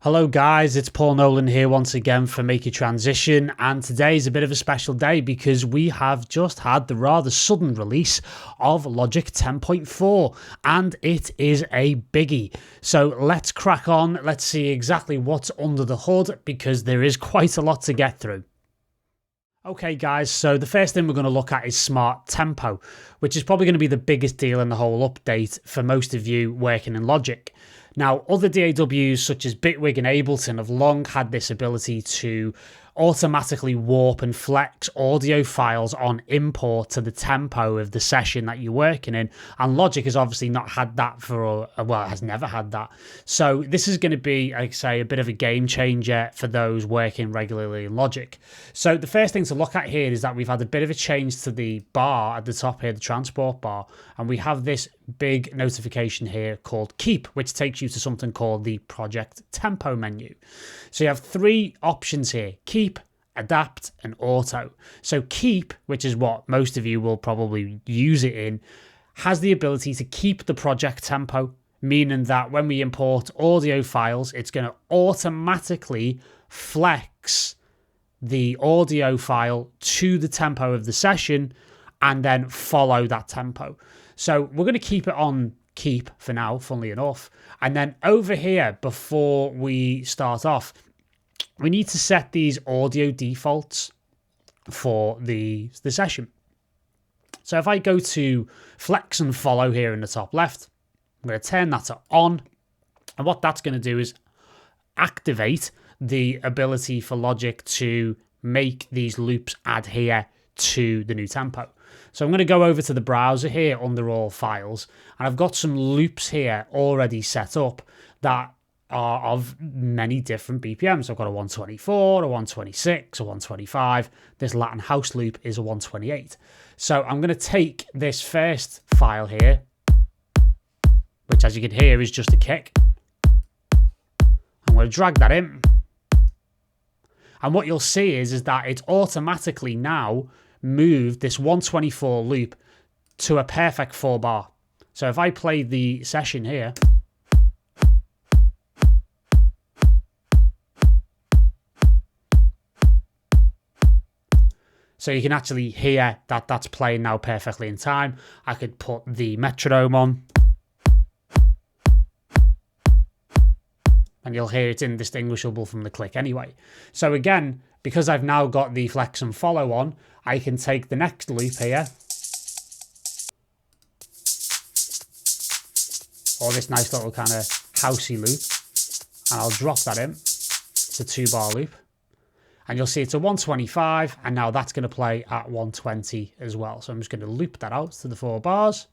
Hello guys, it's Paul Nolan here once again for Make Your Transition, and today is a bit of a special day because we have just had the rather sudden release of Logic 10.4 and it is a biggie. So let's crack on, let's see exactly what's under the hood because there is quite a lot to get through. Okay guys, so the first thing we're going to look at is Smart Tempo, which is probably going to be the biggest deal in the whole update for most of you working in Logic. Now, other DAWs such as Bitwig and Ableton have long had this ability to automatically warp and flex audio files on import to the tempo of the session that you're working in, and Logic has obviously not had that for, well, it has never had that. So this is going to be, like I say, a bit of a game changer for those working regularly in Logic. So the first thing to look at here is that we've had a bit of a change to the bar at the top here, the transport bar, and we have this big notification here called Keep, which takes you to something called the Project Tempo menu. So you have three options here: Keep, Adapt, and Auto. So Keep, which is what most of you will probably use it in, has the ability to keep the project tempo, meaning that when we import audio files, it's going to automatically flex the audio file to the tempo of the session and then follow that tempo. So we're going to keep it on Keep for now, funnily enough. And then over here, before we start off, we need to set these audio defaults for the session. So if I go to Flex and Follow here in the top left, I'm going to turn that to on. And what that's going to do is activate the ability for Logic to make these loops adhere to the new tempo. So I'm going to go over to the browser here under all files, and I've got some loops here already set up that are of many different BPMs. I've got a 124, a 126, a 125. This Latin house loop is a 128. So I'm going to take this first file here, which as you can hear is just a kick. I'm going to drag that in. And what you'll see is that it's automatically now moved this 124 loop to a perfect 4 bar. So if I play the session here, so you can actually hear that that's playing now perfectly in time. I could put the metronome on and you'll hear it's indistinguishable from the click anyway. So again, because I've now got the Flex and Follow on, I can take the next loop here, or this nice little kind of housey loop, and I'll drop that in. It's a 2 bar loop. And you'll see it's a 125, and now that's going to play at 120 as well. So I'm just going to loop that out to the 4 bars.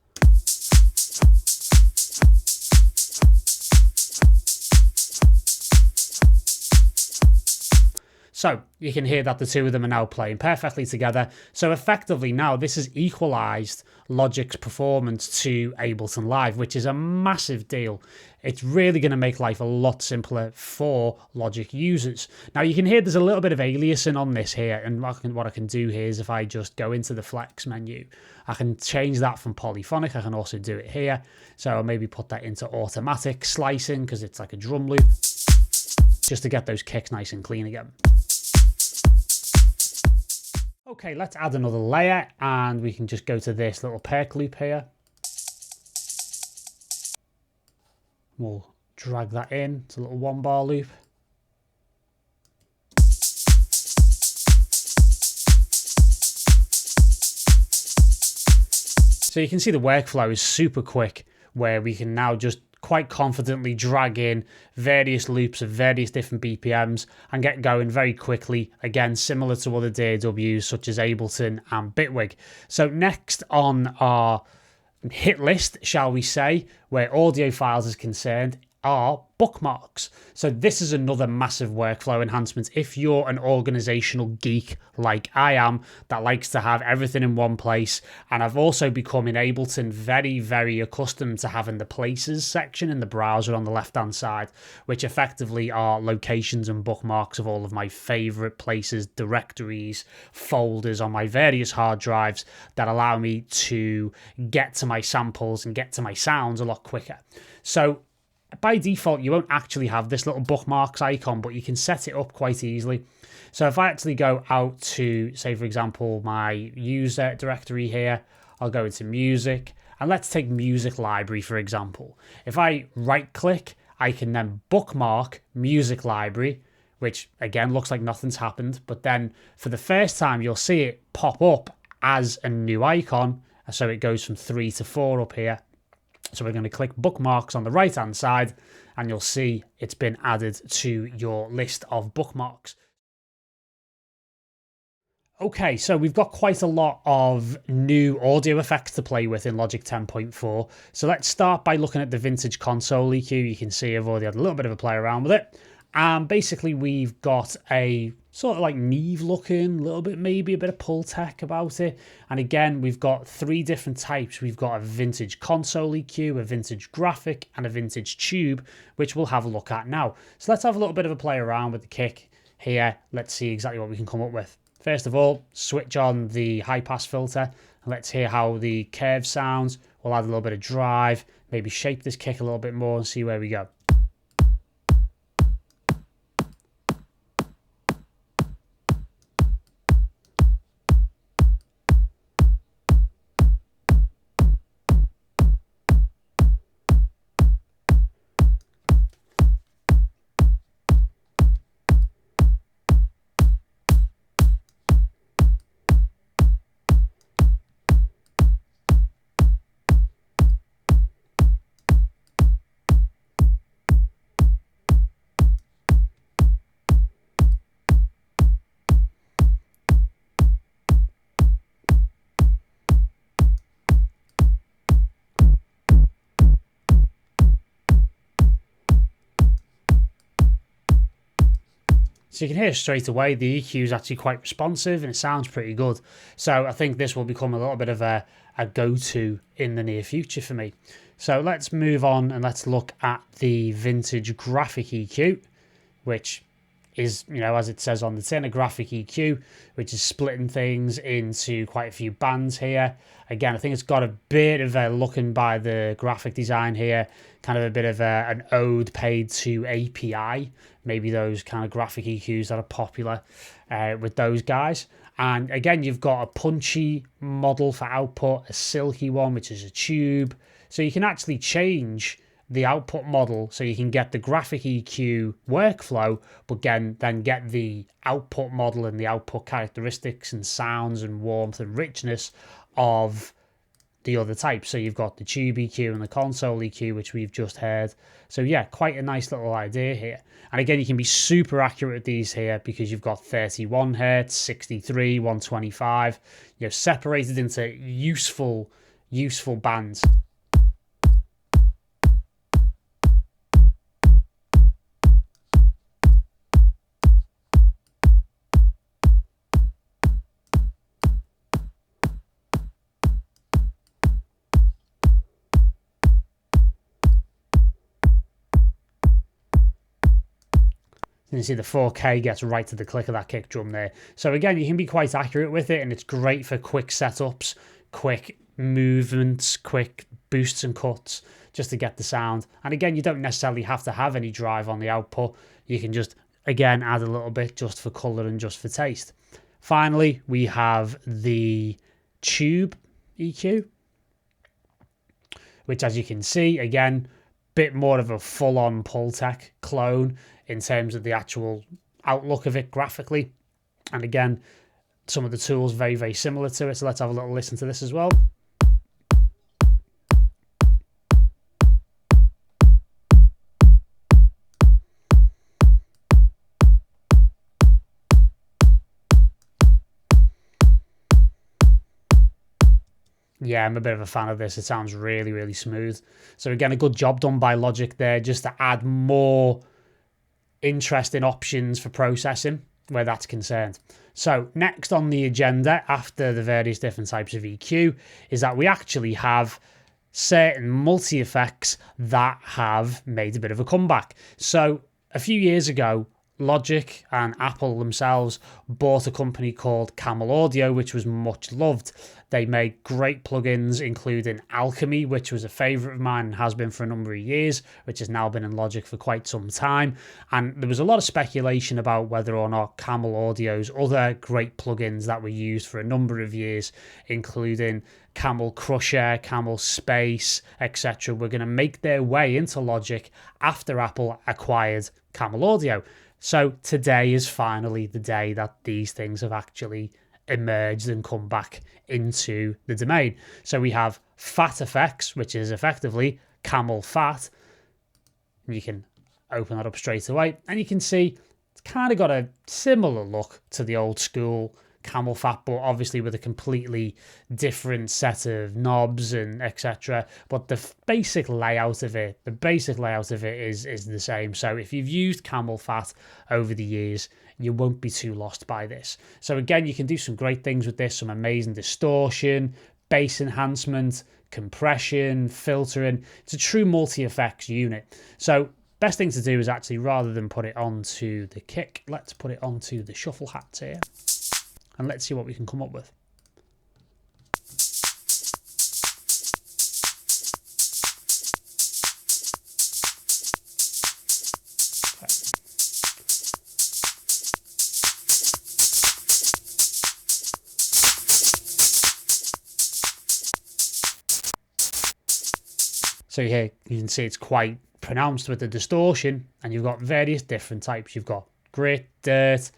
So you can hear that the two of them are now playing perfectly together. So effectively now this has equalized Logic's performance to Ableton Live, which is a massive deal. It's really going to make life a lot simpler for Logic users. Now you can hear there's a little bit of aliasing on this here, and what I can do here is if I just go into the Flex menu, I can change that from polyphonic. I can also do it here. So I'll maybe put that into automatic slicing because it's like a drum loop, just to get those kicks nice and clean again. Okay, let's add another layer and we can just go to this little perk loop here. We'll drag that in. It's a little 1 bar loop. So you can see the workflow is super quick, where we can now just quite confidently drag in various loops of various different BPMs and get going very quickly, again similar to other DAWs such as Ableton and Bitwig. So next on our hit list, shall we say, where audio files is concerned, are bookmarks. So this is another massive workflow enhancement if you're an organizational geek like I am that likes to have everything in one place. And I've also become in Ableton very, very accustomed to having the places section in the browser on the left hand side, which effectively are locations and bookmarks of all of my favorite places, directories, folders on my various hard drives that allow me to get to my samples and get to my sounds a lot quicker. So by default, you won't actually have this little bookmarks icon, but you can set it up quite easily. So if I actually go out to, say, for example, my user directory here, I'll go into music, and let's take music library, for example. If I right click, I can then bookmark music library, which again looks like nothing's happened. But then for the first time, you'll see it pop up as a new icon. So it goes from 3 to 4 up here. So we're going to click bookmarks on the right hand side, and you'll see it's been added to your list of bookmarks. Okay, so we've got quite a lot of new audio effects to play with in Logic 10.4. So let's start by looking at the vintage console EQ. You can see I've already had a little bit of a play around with it. And basically we've got a sort of like Neve looking, a little bit, maybe a bit of Pultec about it. And again, we've got 3 different types. We've got a vintage console EQ, a vintage graphic, and a vintage tube, which we'll have a look at now. So let's have a little bit of a play around with the kick here. Let's see exactly what we can come up with. First of all, switch on the high pass filter and let's hear how the curve sounds. We'll add a little bit of drive, maybe shape this kick a little bit more and see where we go. So you can hear straight away the EQ is actually quite responsive and it sounds pretty good. So I think this will become a little bit of a go-to in the near future for me. So let's move on and let's look at the vintage graphic EQ, which is, you know, as it says on the tin, a graphic EQ, which is splitting things into quite a few bands here. Again, I think it's got a bit of a, looking by the graphic design here, kind of a bit of an ode paid to API, maybe those kind of graphic EQs that are popular with those guys. And again, you've got a punchy model for output, a silky one, which is a tube. So you can actually change the output model so you can get the graphic EQ workflow, but then get the output model and the output characteristics and sounds and warmth and richness of the other type. So you've got the tube EQ and the console EQ, which we've just heard. So yeah, quite a nice little idea here. And again, you can be super accurate with these here because you've got 31 hertz, 63, 125, you know, separated into useful bands. You can see the 4K gets right to the click of that kick drum there. So again, you can be quite accurate with it and it's great for quick setups, quick movements, quick boosts and cuts just to get the sound. And again, you don't necessarily have to have any drive on the output. You can just, again, add a little bit just for color and just for taste. Finally, we have the tube EQ, which as you can see, again, bit more of a full-on Pultec clone in terms of the actual outlook of it graphically. And again, some of the tools very, very similar to it. So let's have a little listen to this as well. Yeah, I'm a bit of a fan of this. It sounds really, really smooth. So again, a good job done by Logic there just to add more interesting options for processing where that's concerned. So next on the agenda after the various different types of EQ is that we actually have certain multi-effects that have made a bit of a comeback. So a few years ago, Logic and Apple themselves bought a company called Camel Audio, which was much loved. They made great plugins, including Alchemy, which was a favorite of mine and has been for a number of years, which has now been in Logic for quite some time. And there was a lot of speculation about whether or not Camel Audio's other great plugins that were used for a number of years, including Camel Crusher, Camel Space, etc., were going to make their way into Logic after Apple acquired Camel Audio. So today is finally the day that these things have actually emerged and come back into the domain. So we have Fat Effects, which is effectively Camel Fat. You can open that up straight away and you can see it's kind of got a similar look to the old school Camel Fat, but obviously with a completely different set of knobs and etc. But the basic layout of it is the same. So if you've used Camel Fat over the years, you won't be too lost by this. So again, you can do some great things with this, some amazing distortion, bass enhancement, compression, filtering. It's a true multi-effects unit. So best thing to do is actually, rather than put it onto the kick, let's put it onto the shuffle hat here. And let's see what we can come up with. So here you can see it's quite pronounced with the distortion, and you've got various different types. You've got grit, dirt,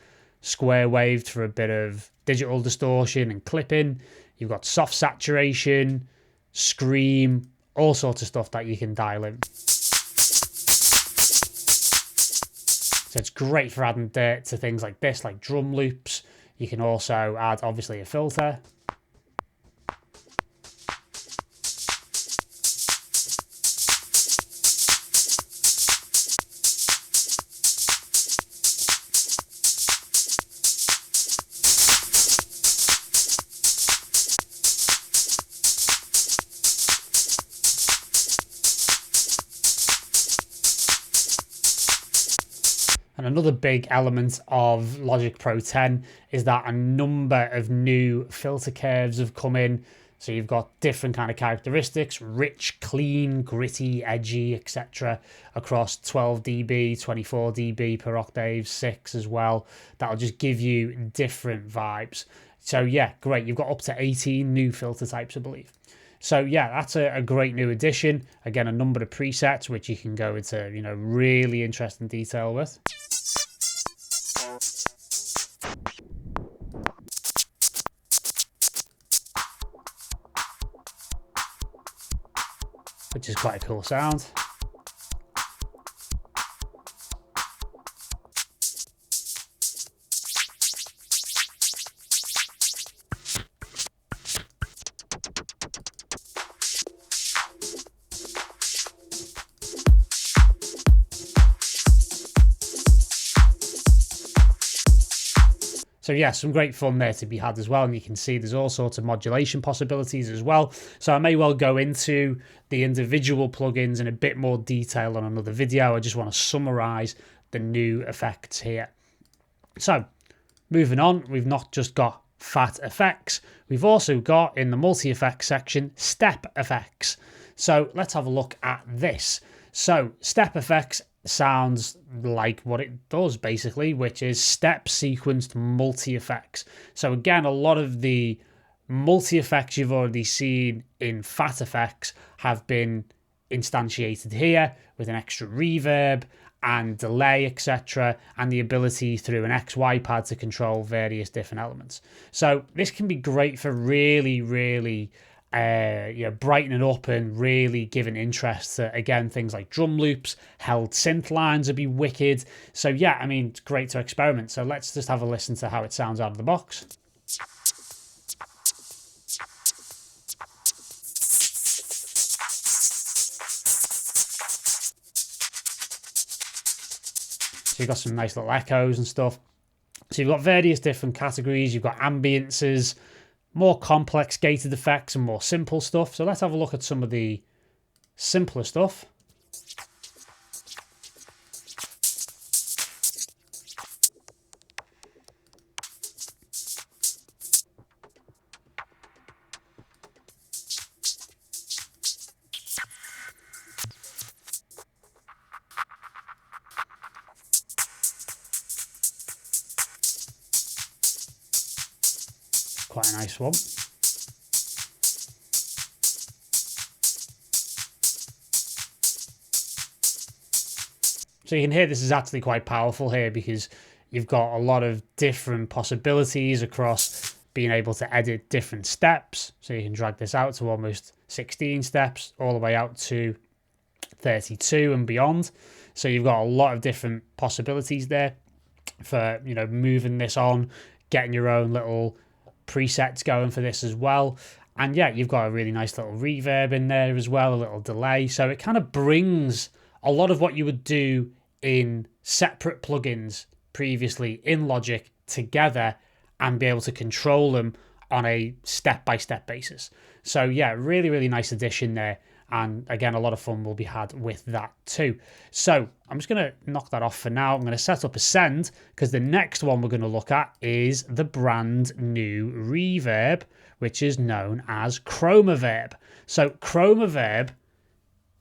square waved for a bit of digital distortion and clipping. You've got soft saturation, scream, all sorts of stuff that you can dial in. So it's great for adding dirt to things like this, like drum loops. You can also add, obviously, a filter. And another big element of Logic Pro 10 is that a number of new filter curves have come in. So you've got different kind of characteristics, rich, clean, gritty, edgy, etc. across 12 dB, 24 dB per octave, 6 as well. That'll just give you different vibes. So yeah, great. You've got up to 18 new filter types, I believe. So yeah, that's a great new addition. Again, a number of presets which you can go into, really interesting detail with. Which is quite a cool sound. So yeah, some great fun there to be had as well. And you can see there's all sorts of modulation possibilities as well. So I may well go into the individual plugins in a bit more detail on another video. I just want to summarize the new effects here. So moving on, we've not just got fat effects. We've also got, in the multi-effects section, step effects. So let's have a look at this. So step effects sounds like what it does basically, which is step sequenced multi-effects. So again, a lot of the multi-effects you've already seen in fat effects have been instantiated here with an extra reverb and delay, etc., and the ability through an XY pad to control various different elements. So this can be great for really brightening up and really giving interest to, again, things like drum loops. Held synth lines would be wicked. So yeah, I mean, it's great to experiment. So let's just have a listen to how it sounds out of the box. So you've got some nice little echoes and stuff. So you've got various different categories. You've got ambiances, more complex gated effects, and more simple stuff. So let's have a look at some of the simpler stuff. quite a nice one. So you can hear this is actually quite powerful here because you've got a lot of different possibilities across being able to edit different steps. So you can drag this out to almost 16 steps all the way out to 32 and beyond. So you've got a lot of different possibilities there for, you know, moving this on, getting your own little presets going for this as well. And yeah, you've got a really nice little reverb in there as well, a little delay. So it kind of brings a lot of what you would do in separate plugins previously in Logic together and be able to control them on a step-by-step basis. So yeah, really, really nice addition there. And again, a lot of fun will be had with that too. So I'm just going to knock that off for now. I'm going to set up a send because the next one we're going to look at is the brand new reverb, which is known as Chroma Verb. So Chroma Verb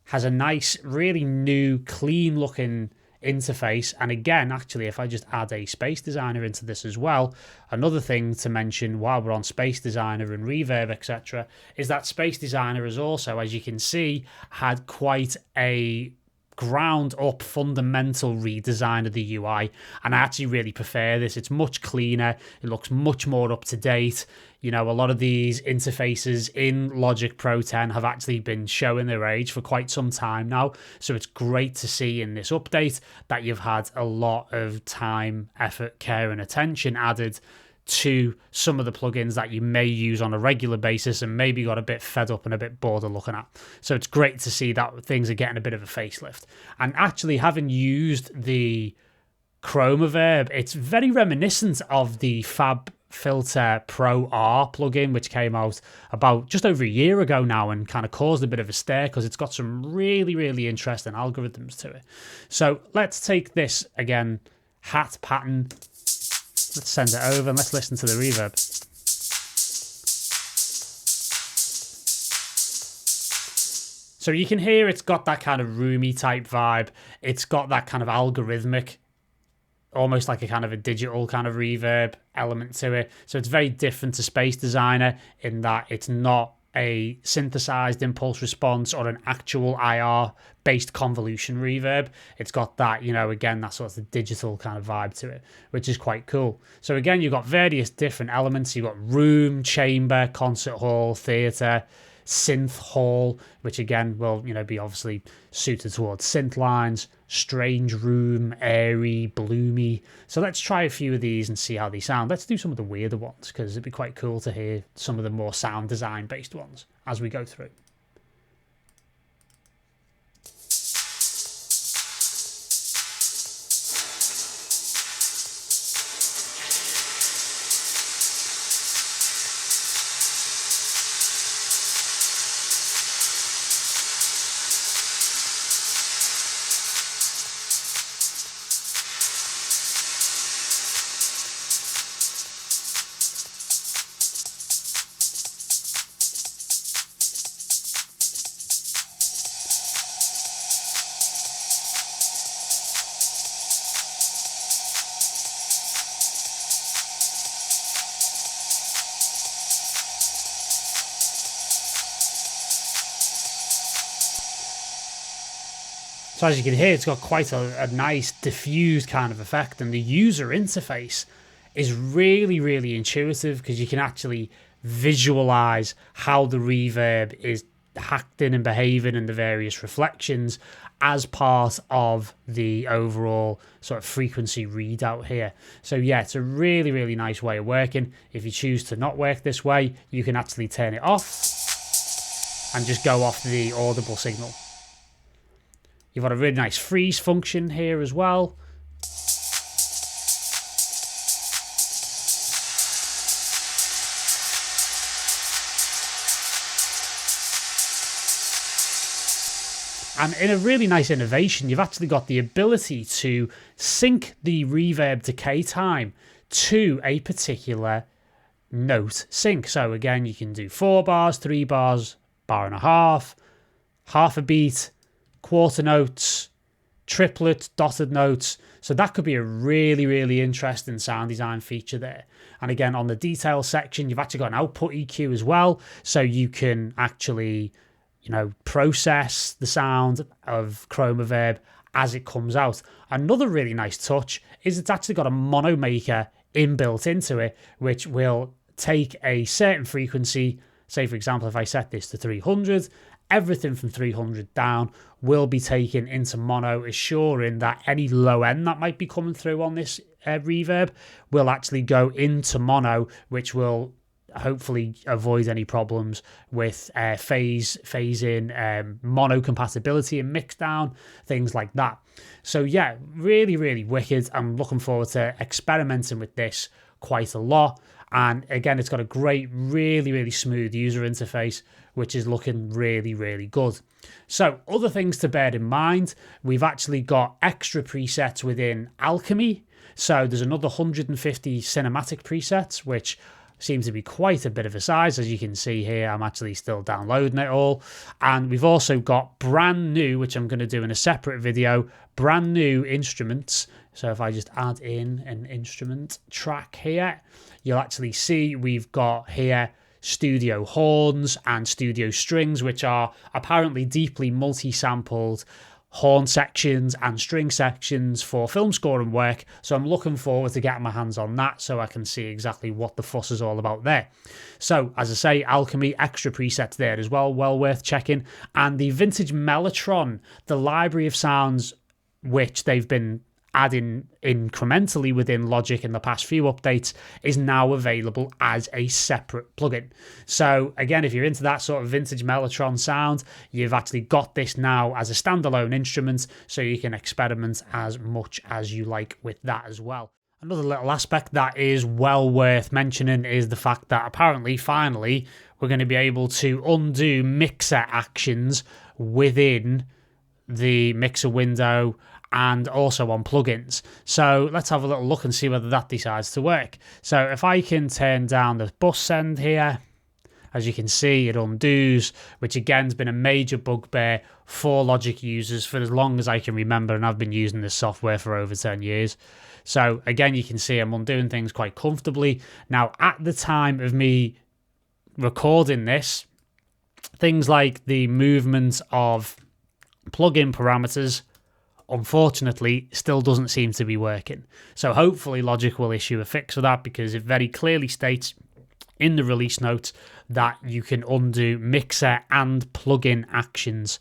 has a nice, really new, clean looking interface. And again, actually, if I just add a space designer into this as well, another thing to mention while we're on space designer and reverb, etc., is that space designer has also, as you can see, had quite a ground up fundamental redesign of the UI, and I actually really prefer this. It's much cleaner, it looks much more up to date. You know, a lot of these interfaces in Logic Pro 10 have actually been showing their age for quite some time now, so it's great to see in this update that you've had a lot of time, effort, care and attention added to some of the plugins that you may use on a regular basis and maybe got a bit fed up and a bit bored of looking at. So it's great to see that things are getting a bit of a facelift. And actually, having used the Chroma Verb, it's very reminiscent of the Fab Filter Pro R plugin, which came out about just over a year ago now and kind of caused a bit of a stir because it's got some really, really interesting algorithms to it. So let's take this again, hat pattern. Let's send it over and let's listen to the reverb. So you can hear it's got that kind of roomy type vibe. It's got that kind of algorithmic, almost like a kind of a digital kind of reverb element to it. So it's very different to Space Designer in that it's not a synthesized impulse response or an actual IR based convolution reverb. It's got that, you know, again, that sort of digital kind of vibe to it, which is quite cool. So again, you've got various different elements. You've got room, chamber, concert hall, theater, synth hall, which again will, you know, be obviously suited towards synth lines, strange room, airy, bloomy. So let's try a few of these and see how they sound. Let's do some of the weirder ones because it'd be quite cool to hear some of the more sound design based ones as we go through. So as you can hear, it's got quite a nice diffused kind of effect, and the user interface is really, really intuitive because you can actually visualize how the reverb is hacked in and behaving and the various reflections as part of the overall sort of frequency readout here. So yeah, it's a really, really nice way of working. If you choose to not work this way, you can actually turn it off and just go off the audible signal. You've got a really nice freeze function here as well. And in a really nice innovation, you've actually got the ability to sync the reverb decay time to a particular note sync. So again, you can do 4 bars, 3 bars, bar and a half a beat, quarter notes, triplets, dotted notes. So that could be a really, really interesting sound design feature there. And again, on the detail section, you've actually got an output EQ as well. So you can actually, process the sound of Chroma Verb as it comes out. Another really nice touch is it's actually got a mono maker inbuilt into it, which will take a certain frequency. Say, for example, if I set this to 300, everything from 300 down will be taken into mono, assuring that any low end that might be coming through on this reverb will actually go into mono, which will hopefully avoid any problems with phase in, mono compatibility and mix down, things like that. So yeah, really, really wicked. I'm looking forward to experimenting with this quite a lot. And again, it's got a great, really, really smooth user interface, which is looking really, really good. So other things to bear in mind, we've actually got extra presets within Alchemy. So there's another 150 cinematic presets, which seems to be quite a bit of a size. As you can see here, I'm actually still downloading it all. And we've also got brand new, which I'm going to do in a separate video, brand new instruments. So if I just add in an instrument track here, you'll actually see we've got here studio horns and studio strings, which are apparently deeply multi-sampled horn sections and string sections for film scoring work. So I'm looking forward to getting my hands on that so I can see exactly what the fuss is all about there. So as I say, Alchemy, extra presets there as well worth checking. And the vintage Mellotron, the library of sounds which they've been adding incrementally within Logic in the past few updates, is now available as a separate plugin. So again, if you're into that sort of vintage Mellotron sound, you've actually got this now as a standalone instrument, so you can experiment as much as you like with that as well. Another little aspect that is well worth mentioning is the fact that apparently, finally, we're going to be able to undo mixer actions within the mixer window and also on plugins. So let's have a little look and see whether that decides to work. So if I can turn down the bus send here, as you can see, it undoes, which again has been a major bugbear for Logic users for as long as I can remember, and I've been using this software for over 10 years. So again, you can see I'm undoing things quite comfortably. Now, at the time of me recording this, things like the movement of plugin parameters, unfortunately, still doesn't seem to be working. So hopefully Logic will issue a fix for that, because it very clearly states in the release notes that you can undo mixer and plugin actions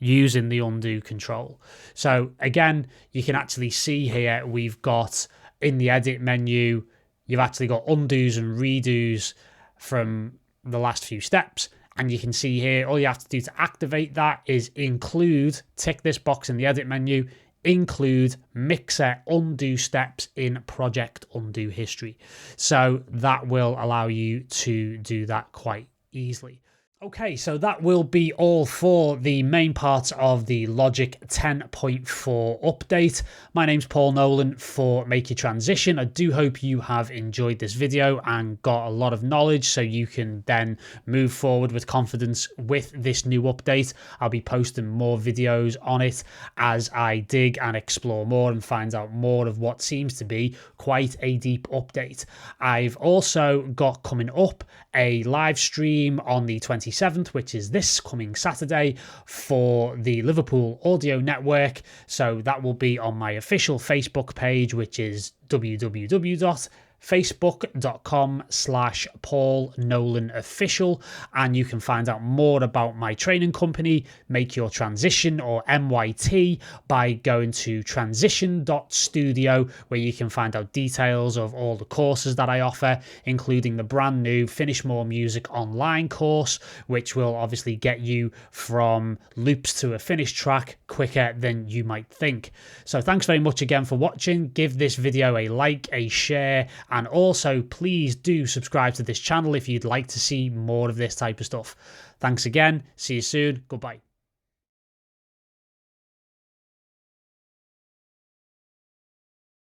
using the undo control. So again, you can actually see here we've got in the edit menu, you've actually got undos and redos from the last few steps. And you can see here, all you have to do to activate that is include, tick this box in the edit menu, include mixer undo steps in project undo history. So that will allow you to do that quite easily. Okay, so that will be all for the main parts of the Logic 10.4 update. My name's Paul Nolan for Make Your Transition. I do hope you have enjoyed this video and got a lot of knowledge so you can then move forward with confidence with this new update. I'll be posting more videos on it as I dig and explore more and find out more of what seems to be quite a deep update. I've also got coming up a live stream on the 27th, which is this coming Saturday, for the Liverpool Audio Network. So that will be on my official Facebook page, which is www.facebook.com/Paul Nolan Official, and you can find out more about my training company, Make Your Transition, or MYT, by going to transition.studio, where you can find out details of all the courses that I offer, including the brand new Finish More Music online course, which will obviously get you from loops to a finished track quicker than you might think. So thanks very much again for watching. Give this video a like, a share, and also please do subscribe to this channel if you'd like to see more of this type of stuff. Thanks again. See you soon. Goodbye.